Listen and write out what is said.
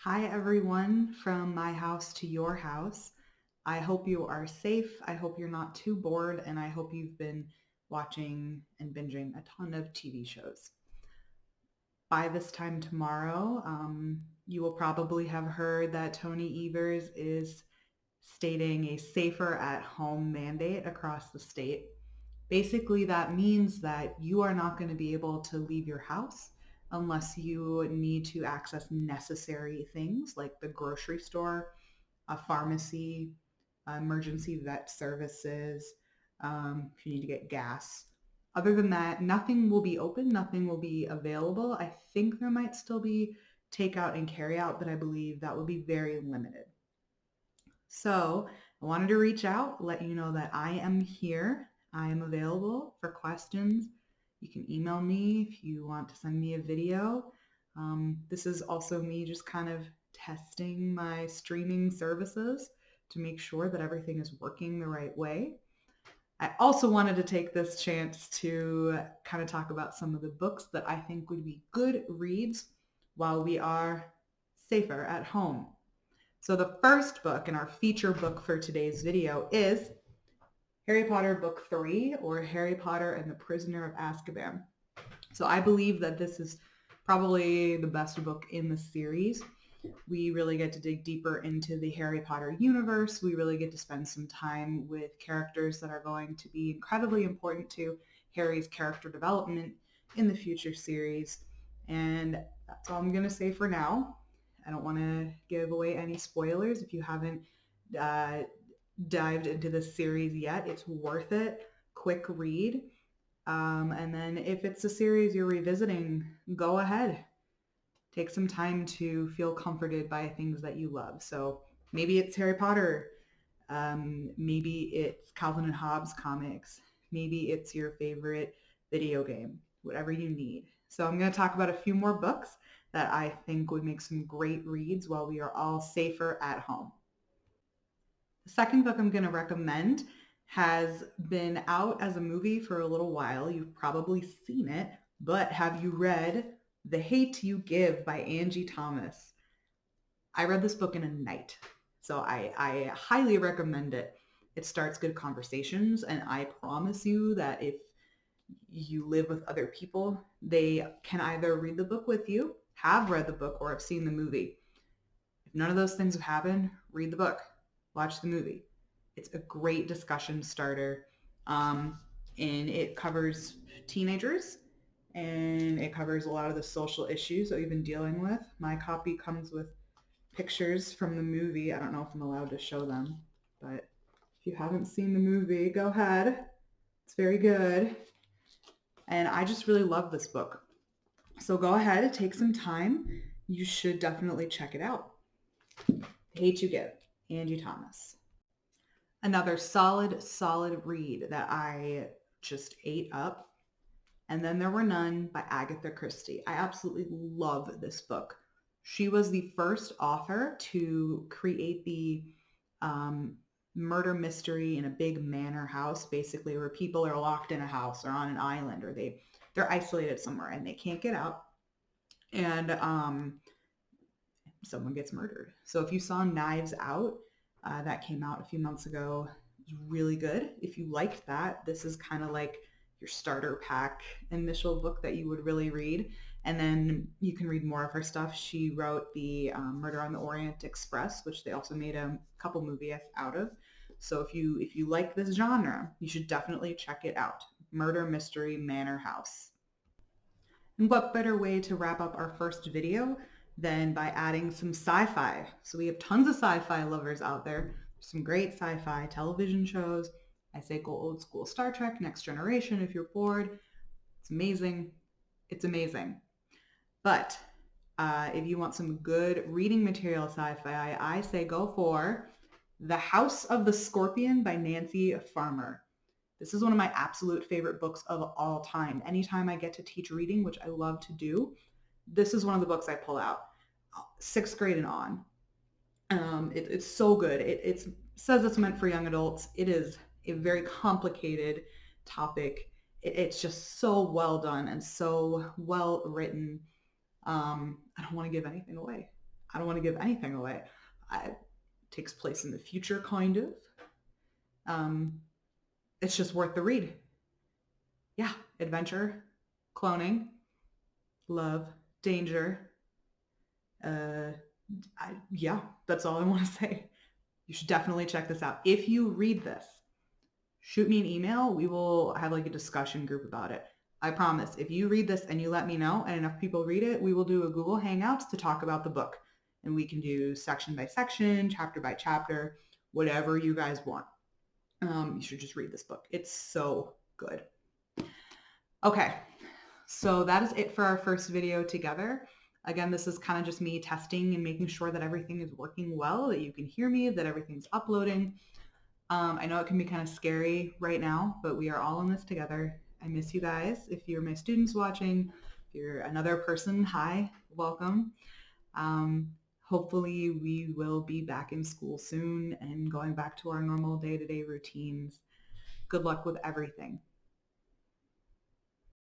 Hi, everyone, from my house to your house. I hope you are safe. I hope you're not too bored, and I hope you've been watching and binging a ton of TV shows. By this time tomorrow, you will probably have heard that Tony Evers is stating a safer at home mandate across the state. Basically, that means that you are not going to be able to leave your house unless you need to access necessary things like the grocery store, a pharmacy, emergency vet services, if you need to get gas. Other than that, nothing will be open, nothing will be available. I think there might still be takeout and carryout, but I believe that will be very limited. So I wanted to reach out, let you know that I am here. I am available for questions. You can email me if you want to send me a video. This is also me just kind of testing my streaming services to make sure that everything is working the right way. I also wanted to take this chance to kind of talk about some of the books that I think would be good reads while we are safer at home. So the first book and our feature book for today's video is Harry Potter Book 3, or Harry Potter and the Prisoner of Azkaban. So I believe that this is probably the best book in the series. We really get to dig deeper into the Harry Potter universe. We really get to spend some time with characters that are going to be incredibly important to Harry's character development in the future series. And that's all I'm going to say for now. I don't want to give away any spoilers if you haven't uh, dived into this series yet. It's worth it. Quick read. And then if it's a series you're revisiting, go ahead. Take some time to feel comforted by things that you love. So maybe it's Harry Potter. Maybe it's Calvin and Hobbes comics. Maybe it's your favorite video game, whatever you need. So I'm going to talk about a few more books that I think would make some great reads while we are all safer at home. The second book I'm going to recommend has been out as a movie for a little while. You've probably seen it, but have you read The Hate You Give by Angie Thomas? I read this book in a night, so I highly recommend it. It starts good conversations, and I promise you that if you live with other people, they can either read the book with you, have read the book, or have seen the movie. If none of those things have happened, read the book, watch the movie. It's a great discussion starter. Um, and it covers teenagers, and it covers a lot of the social issues that we've been dealing with. My copy comes with pictures from the movie. I don't know if I'm allowed to show them, but if you haven't seen the movie, go ahead. It's very good. And I just really love this book. So go ahead, take some time. You should definitely check it out. The Hate You Give, Angie Thomas. Another solid read that I just ate up. And Then There Were None by Agatha Christie. I absolutely love this book. She was the first author to create the murder mystery in a big manor house, basically, where people are locked in a house or on an island, or they're isolated somewhere and they can't get out. And someone gets murdered. So if you saw Knives Out, that came out a few months ago, it was really good. If you liked that, this is kind of like your starter pack initial book that you would really read. And then you can read more of her stuff. She wrote the Murder on the Orient Express, which they also made a couple movies out of. So if you like this genre, you should definitely check it out. Murder Mystery Manor House. And what better way to wrap up our first video than by adding some sci-fi? So we have tons of sci-fi lovers out there. Some great sci-fi television shows. I say go old school Star Trek, Next Generation if you're bored. It's amazing. It's amazing. But if you want some good reading material sci-fi, I say go for The House of the Scorpion by Nancy Farmer. This is one of my absolute favorite books of all time. Anytime I get to teach reading, which I love to do, this is one of the books I pull out. Sixth grade and on. It's so good. It says it's meant for young adults. It is a very complicated topic. It's just so well done and so well written. I don't want to give anything away. I don't want to give anything away. It takes place in the future, kind of. It's just worth the read. Yeah, adventure, cloning, love, danger. Yeah, that's all I want to say. You should definitely check this out. If you read this, shoot me an email. We will have like a discussion group about it. I promise. If you read this and you let me know and enough people read it, we will do a Google Hangouts to talk about the book. And we can do section by section, chapter by chapter, whatever you guys want. You should just read this book. It's so good. Okay, so that is it for our first video together. Again, this is kind of just me testing and making sure that everything is working well, that you can hear me, that everything's uploading. I know it can be kind of scary right now, but we are all in this together. I miss you guys. If you're my students watching, if you're another person, hi, welcome. Hopefully we will be back in school soon and going back to our normal day-to-day routines. Good luck with everything.